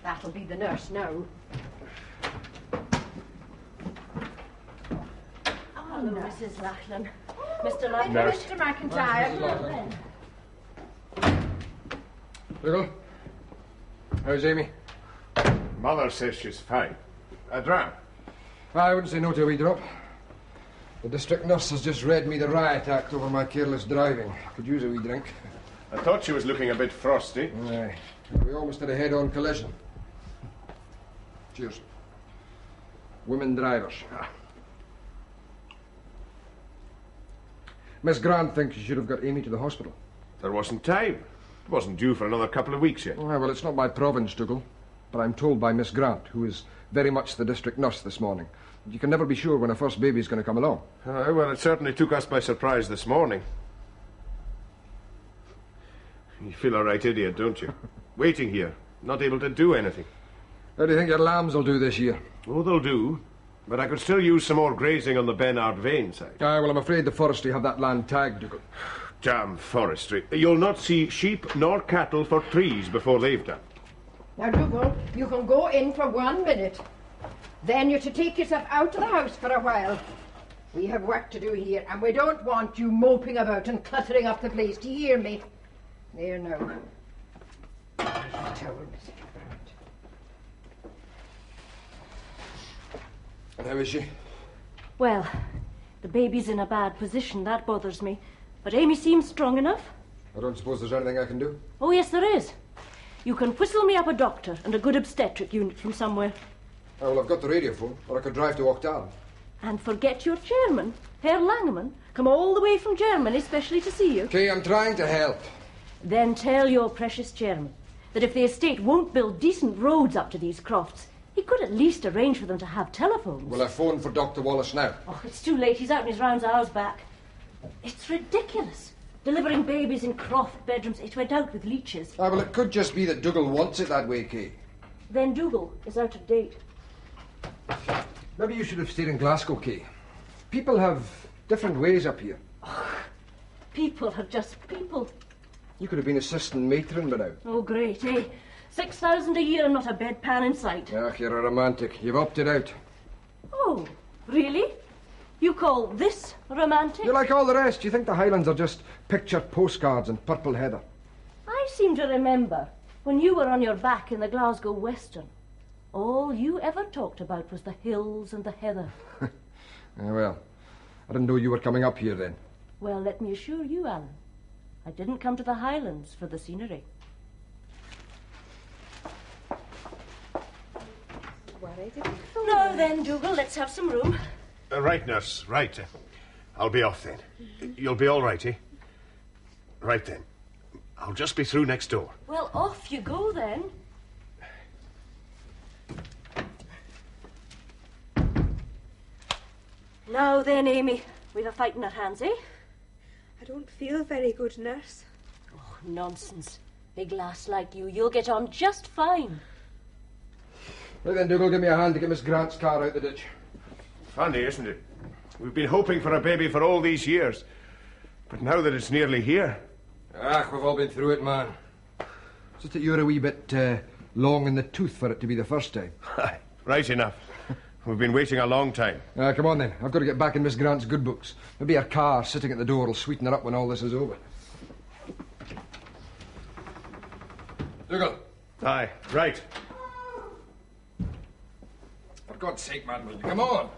That'll be the nurse now. Hello, Mrs. Langemaan. Mr. Langemaan. Mr. McIntyre. Dougal, how's Amy? Mother says she's fine. A dram? I wouldn't say no to a wee drop. The district nurse has just read me the riot act over my careless driving. Could use a wee drink. I thought she was looking a bit frosty. Aye. We almost had a head-on collision. Cheers. Women drivers. Miss Grant thinks you should have got Amy to the hospital. There wasn't time. It wasn't due for another couple of weeks yet. Well, it's not my province, Dougal. But I'm told by Miss Grant, who is very much the district nurse this morning, you can never be sure when a first baby's going to come along. Well, it certainly took us by surprise this morning. You feel all right, idiot, don't you? Waiting here, not able to do anything. How do you think your lambs will do this year? Oh, they'll do. But I could still use some more grazing on the Bernard Vein side. Aye, well, I'm afraid the forestry have that land tagged, Dougal. Damn forestry. You'll not see sheep nor cattle for trees before they've done. Now, Dougal, you can go in for 1 minute. Then you're to take yourself out of the house for a while. We have work to do here, and we don't want you moping about and cluttering up the place. Do you hear me? There now. Towel, Mr. And how is she? Well, the baby's in a bad position. That bothers me. But Amy seems strong enough. I don't suppose there's anything I can do? Oh, yes, there is. You can whistle me up a doctor and a good obstetric unit from somewhere. Oh, well, I've got the radiophone, or I could drive to Octal. And forget your chairman, Herr Langemaan. Come all the way from Germany, especially to see you. Okay, I'm trying to help. Then tell your precious chairman that if the estate won't build decent roads up to these crofts, he could at least arrange for them to have telephones. Will I phone for Dr. Wallace now? Oh, it's too late. He's out in his rounds hours back. It's ridiculous. Delivering babies in croft bedrooms. It went out with leeches. Ah, well, it could just be that Dougal wants it that way, Kay. Then Dougal is out of date. Maybe you should have stayed in Glasgow, Kay. People have different ways up here. Oh, people are just people. You could have been assistant matron by now. Oh, great, eh? 6,000 a year and not a bedpan in sight. Ach, you're a romantic. You've opted out. Oh, really? You call this romantic? You're like all the rest. You think the Highlands are just pictured postcards and purple heather. I seem to remember when you were on your back in the Glasgow Western. All you ever talked about was the hills and the heather. Well, I didn't know you were coming up here then. Well, let me assure you, Alan, I didn't come to the Highlands for the scenery. Now then, Dougal, let's have some room. Right, nurse, right. I'll be off then. You'll be all right, eh? Right then. I'll just be through next door. Well, off you go then. Now then, Amy, we've a fight in our hands, eh? I don't feel very good, nurse. Oh, nonsense. Big lass like you, you'll get on just fine. Right then, Dougal, give me a hand to get Miss Grant's car out the ditch. Funny, isn't it? We've been hoping for a baby for all these years. But now that it's nearly here... Ach, we've all been through it, man. It's just that you're a wee bit long in the tooth for it to be the first time. Right enough. We've been waiting a long time. Come on then. I've got to get back in Miss Grant's good books. Maybe her car sitting at the door will sweeten her up when all this is over. Dougal. Aye, right. For God's sake, man, will you come on?